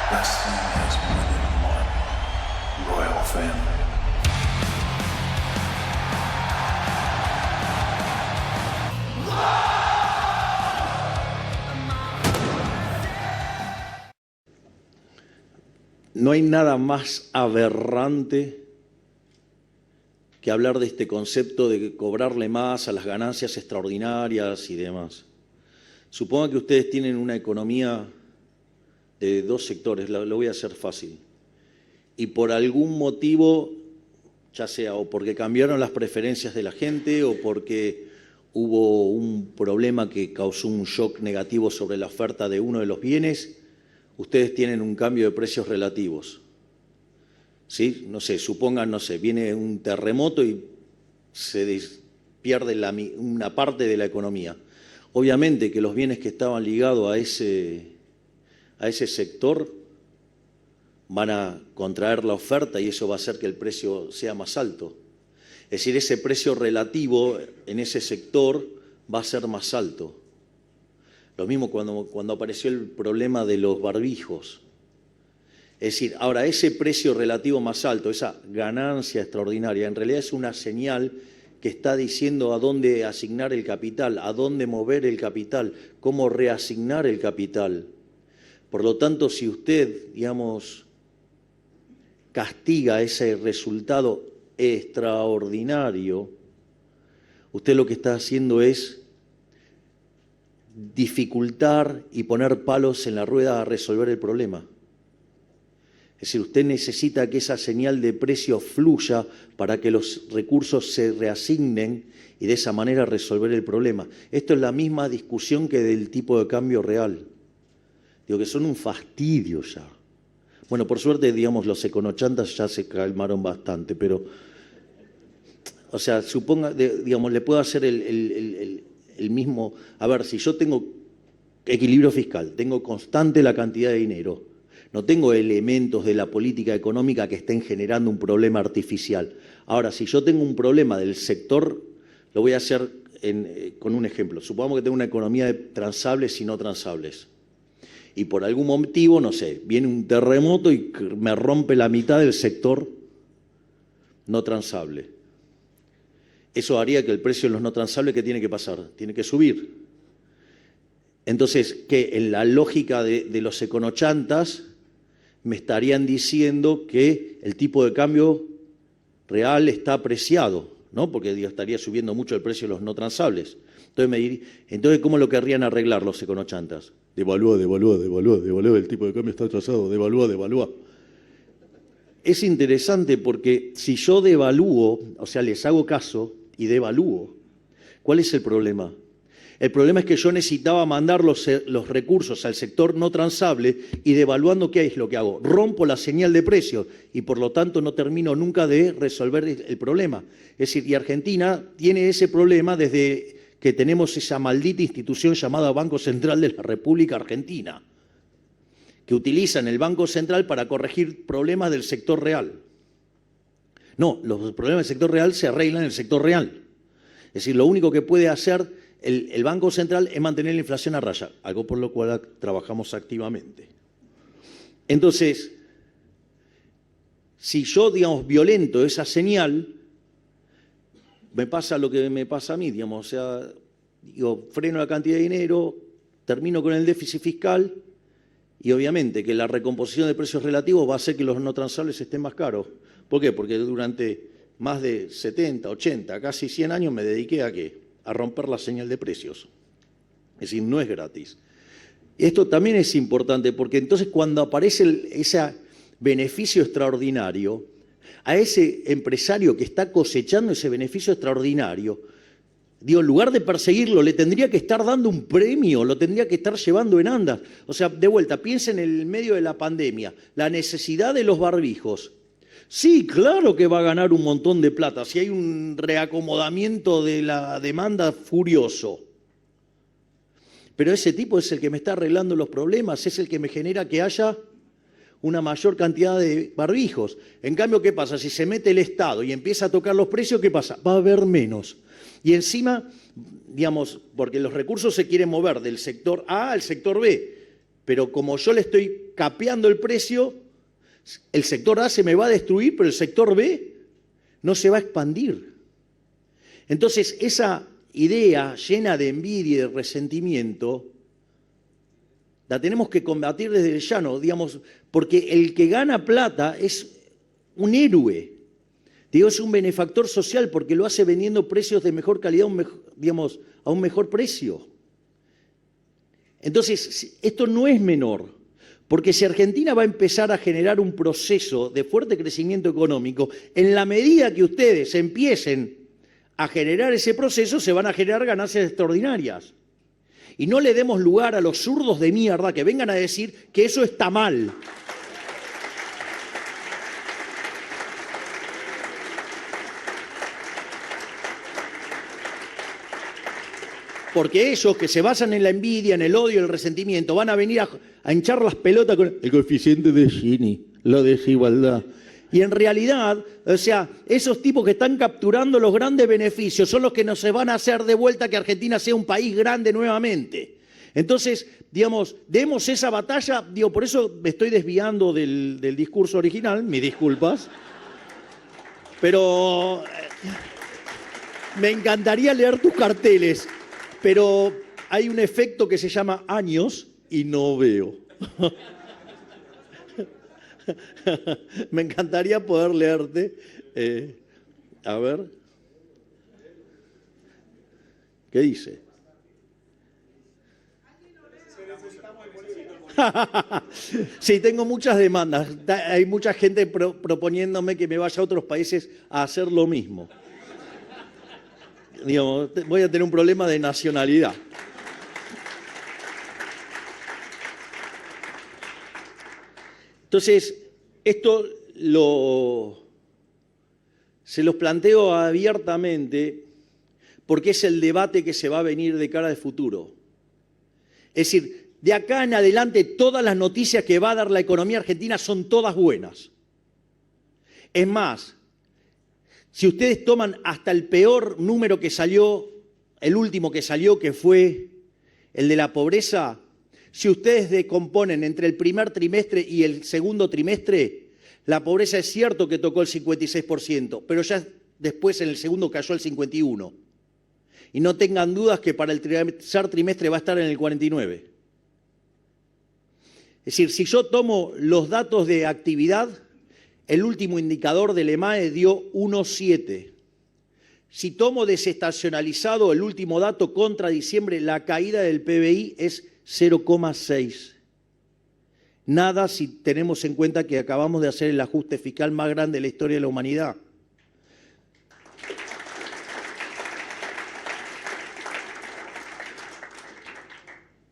Wrestling has more than one royal family. No hay nada más aberrante que hablar de este concepto de cobrarle más a las ganancias extraordinarias y demás. Supongan que ustedes tienen una economía de dos sectores, lo voy a hacer fácil, y por algún motivo, ya sea o porque cambiaron las preferencias de la gente o porque hubo un problema que causó un shock negativo sobre la oferta de uno de los bienes, ustedes tienen un cambio de precios relativos. ¿Sí? No sé, supongan, no sé, viene un terremoto y se pierde una parte de la economía. Obviamente que los bienes que estaban ligados a ese sector van a contraer la oferta y eso va a hacer que el precio sea más alto. Es decir, ese precio relativo en ese sector va a ser más alto. Lo mismo cuando apareció el problema de los barbijos. Es decir, ahora ese precio relativo más alto, esa ganancia extraordinaria, en realidad es una señal que está diciendo a dónde asignar el capital, a dónde mover el capital, cómo reasignar el capital. Por lo tanto, si usted, digamos, castiga ese resultado extraordinario, usted lo que está haciendo es dificultar y poner palos en la rueda a resolver el problema. Es decir, usted necesita que esa señal de precio fluya para que los recursos se reasignen y de esa manera resolver el problema. Esto es la misma discusión que del tipo de cambio real. Digo que son un fastidio ya. Bueno, por suerte, digamos, los econochantas ya se calmaron bastante, pero, o sea, suponga, digamos, le puedo hacer el mismo. A ver, si yo tengo equilibrio fiscal, tengo constante la cantidad de dinero, no tengo elementos de la política económica que estén generando un problema artificial. Ahora, si yo tengo un problema del sector, lo voy a hacer con un ejemplo. Supongamos que tengo una economía de transables y no transables. Y por algún motivo, no sé, viene un terremoto y me rompe la mitad del sector no transable. Eso haría que el precio de los no transables, ¿qué tiene que pasar? Tiene que subir. Entonces, que en la lógica de los econochantas me estarían diciendo que el tipo de cambio real está apreciado, ¿no? Porque estaría subiendo mucho el precio de los no transables. Entonces, ¿cómo lo querrían arreglar los econochantas? Devalúa, el tipo de cambio está atrasado, devalúa. Es interesante porque si yo devalúo, o sea, les hago caso y devalúo, ¿cuál es el problema? El problema es que yo necesitaba mandar los recursos al sector no transable y devaluando, ¿qué es lo que hago? Rompo la señal de precio y por lo tanto no termino nunca de resolver el problema. Es decir, y Argentina tiene ese problema desde que tenemos esa maldita institución llamada Banco Central de la República Argentina, que utilizan el Banco Central para corregir problemas del sector real. No, los problemas del sector real se arreglan en el sector real. Es decir, lo único que puede hacer el Banco Central es mantener la inflación a raya, algo por lo cual trabajamos activamente. Entonces, si yo, digamos, violento esa señal, me pasa lo que me pasa a mí, digamos, o sea, digo, freno la cantidad de dinero, termino con el déficit fiscal y obviamente que la recomposición de precios relativos va a hacer que los no transables estén más caros. ¿Por qué? Porque durante más de 70, 80, casi 100 años me dediqué a ¿qué? A romper la señal de precios. Es decir, no es gratis. Esto también es importante porque entonces cuando aparece ese beneficio extraordinario, a ese empresario que está cosechando ese beneficio extraordinario, digo, en lugar de perseguirlo, le tendría que estar dando un premio, lo tendría que estar llevando en andas. O sea, de vuelta, piensen en el medio de la pandemia, la necesidad de los barbijos. Sí, claro que va a ganar un montón de plata, si hay un reacomodamiento de la demanda furioso. Pero ese tipo es el que me está arreglando los problemas, es el que me genera que haya una mayor cantidad de barbijos. En cambio, ¿qué pasa? Si se mete el Estado y empieza a tocar los precios, ¿qué pasa? Va a haber menos. Y encima, digamos, porque los recursos se quieren mover del sector A al sector B, pero como yo le estoy capeando el precio, el sector A se me va a destruir, pero el sector B no se va a expandir. Entonces, esa idea llena de envidia y de resentimiento, la tenemos que combatir desde el llano, digamos, porque el que gana plata es un héroe. Digo, es un benefactor social porque lo hace vendiendo precios de mejor calidad, digamos, a un mejor precio. Entonces, esto no es menor, porque si Argentina va a empezar a generar un proceso de fuerte crecimiento económico, en la medida que ustedes empiecen a generar ese proceso, se van a generar ganancias extraordinarias. Y no le demos lugar a los zurdos de mierda que vengan a decir que eso está mal. Porque ellos que se basan en la envidia, en el odio, en el resentimiento, van a venir a hinchar las pelotas con el coeficiente de Gini, la desigualdad. Y en realidad, o sea, esos tipos que están capturando los grandes beneficios son los que nos van a hacer de vuelta que Argentina sea un país grande nuevamente. Entonces, digamos, demos esa batalla, digo, por eso me estoy desviando del discurso original, mis disculpas, pero me encantaría leer tus carteles, pero hay un efecto que se llama años y no veo. Me encantaría poder leerte. A ver. ¿Qué dice? Sí, tengo muchas demandas. Hay mucha gente proponiéndome que me vaya a otros países a hacer lo mismo. Digamos, voy a tener un problema de nacionalidad. Entonces, esto se los planteo abiertamente porque es el debate que se va a venir de cara al futuro. Es decir, de acá en adelante todas las noticias que va a dar la economía argentina son todas buenas. Es más, si ustedes toman hasta el peor número que salió, el último que salió, que fue el de la pobreza, si ustedes decomponen entre el primer trimestre y el segundo trimestre, la pobreza es cierto que tocó el 56%, pero ya después en el segundo cayó al 51%. Y no tengan dudas que para el tercer trimestre va a estar en el 49%. Es decir, si yo tomo los datos de actividad, el último indicador del EMAE dio 1,7. Si tomo desestacionalizado el último dato contra diciembre, la caída del PBI es 0,6. Nada si tenemos en cuenta que acabamos de hacer el ajuste fiscal más grande de la historia de la humanidad.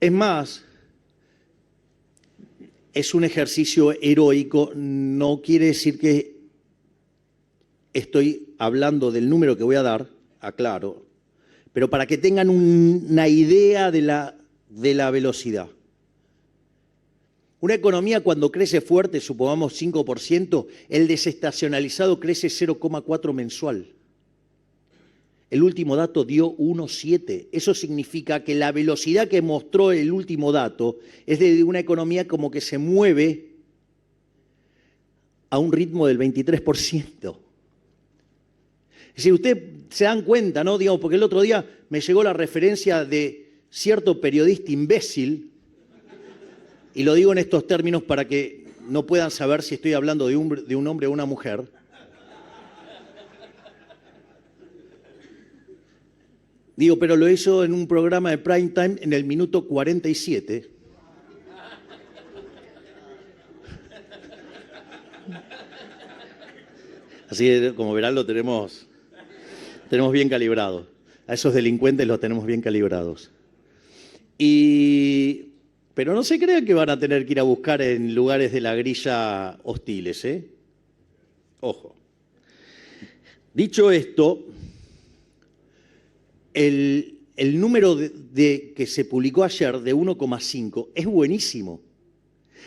Es más, es un ejercicio heroico, no quiere decir que estoy hablando del número que voy a dar, aclaro, pero para que tengan una idea de la velocidad. Una economía cuando crece fuerte, supongamos 5%, el desestacionalizado crece 0,4 mensual. El último dato dio 1,7. Eso significa que la velocidad que mostró el último dato es de una economía como que se mueve a un ritmo del 23%. Es decir, ustedes se dan cuenta, ¿no? Digamos, porque el otro día me llegó la referencia de cierto periodista imbécil, y lo digo en estos términos para que no puedan saber si estoy hablando de un hombre o una mujer. Digo, pero lo hizo en un programa de prime time en el minuto 47. Así que, como verán, lo tenemos bien calibrado. A esos delincuentes los tenemos bien calibrados. Pero no se crean que van a tener que ir a buscar en lugares de la grilla hostiles, ¿eh? Ojo. Dicho esto, el número que se publicó ayer de 1,5 es buenísimo.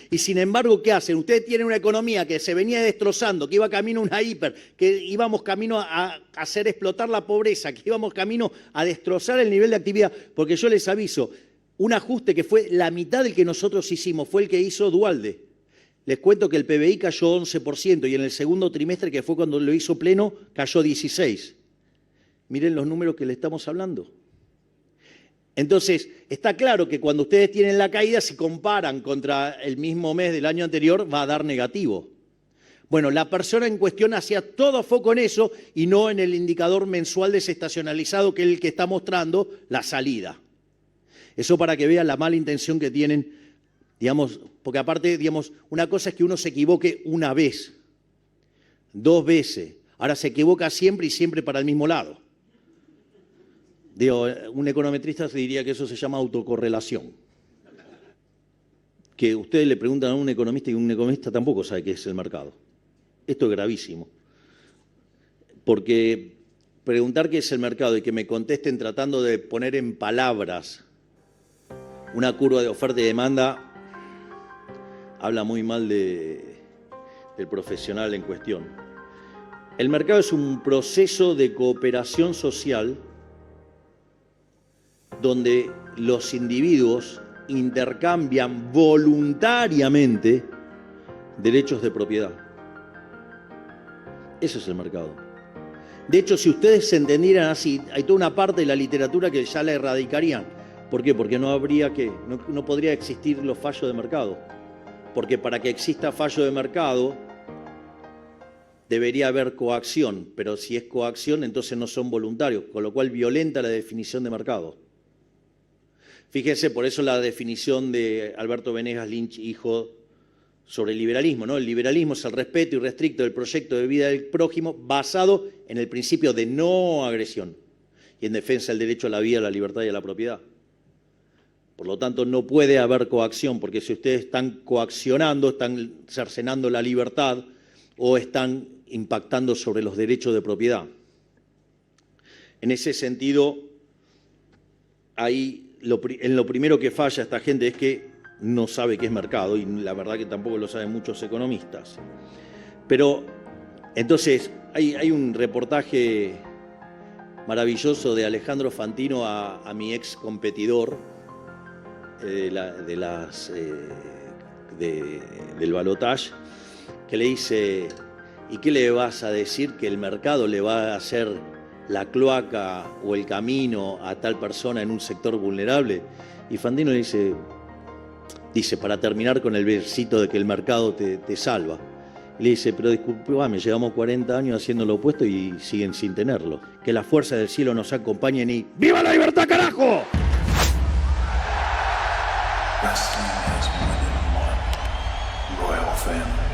Y sin embargo, ¿qué hacen? Ustedes tienen una economía que se venía destrozando, que iba camino a una hiper, que íbamos camino a hacer explotar la pobreza, que íbamos camino a destrozar el nivel de actividad. Porque yo les aviso, un ajuste que fue la mitad del que nosotros hicimos fue el que hizo Duhalde. Les cuento que el PBI cayó 11% y en el segundo trimestre, que fue cuando lo hizo pleno, cayó 16%. Miren los números que le estamos hablando. Entonces, está claro que cuando ustedes tienen la caída, si comparan contra el mismo mes del año anterior, va a dar negativo. Bueno, la persona en cuestión hacía todo foco en eso y no en el indicador mensual desestacionalizado, que es el que está mostrando la salida. Eso para que vean la mala intención que tienen, digamos, porque aparte, digamos, una cosa es que uno se equivoque una vez, 2 veces, ahora se equivoca siempre y siempre para el mismo lado. Digo, un econometrista se diría que eso se llama autocorrelación. Que ustedes le preguntan a un economista y un economista tampoco sabe qué es el mercado. Esto es gravísimo. Porque preguntar qué es el mercado y que me contesten tratando de poner en palabras una curva de oferta y demanda habla muy mal del profesional en cuestión. El mercado es un proceso de cooperación social donde los individuos intercambian voluntariamente derechos de propiedad. Eso es el mercado. De hecho, si ustedes se entendieran así, hay toda una parte de la literatura que ya la erradicarían. ¿Por qué? Porque no podría existir los fallos de mercado. Porque para que exista fallo de mercado debería haber coacción, pero si es coacción entonces no son voluntarios, con lo cual violenta la definición de mercado. Fíjense, por eso la definición de Alberto Venegas Lynch, hijo, sobre el liberalismo, ¿no? El liberalismo es el respeto irrestricto del proyecto de vida del prójimo basado en el principio de no agresión y en defensa del derecho a la vida, a la libertad y a la propiedad. Por lo tanto, no puede haber coacción, porque si ustedes están coaccionando, están cercenando la libertad o están impactando sobre los derechos de propiedad. En ese sentido, ahí en lo primero que falla esta gente es que no sabe qué es mercado, y la verdad que tampoco lo saben muchos economistas. Pero entonces hay un reportaje maravilloso de Alejandro Fantino a mi ex competidor del balotaje, que le dice: ¿y qué le vas a decir? ¿Que el mercado le va a hacer la cloaca o el camino a tal persona en un sector vulnerable? Y Fantino le dice, para terminar con el versito de que el mercado te salva, y le dice: pero disculpame, llevamos 40 años haciendo lo opuesto y siguen sin tenerlo. Que las fuerzas del cielo nos acompañen y ¡viva la libertad, carajo! Wrestling has more than one royal family.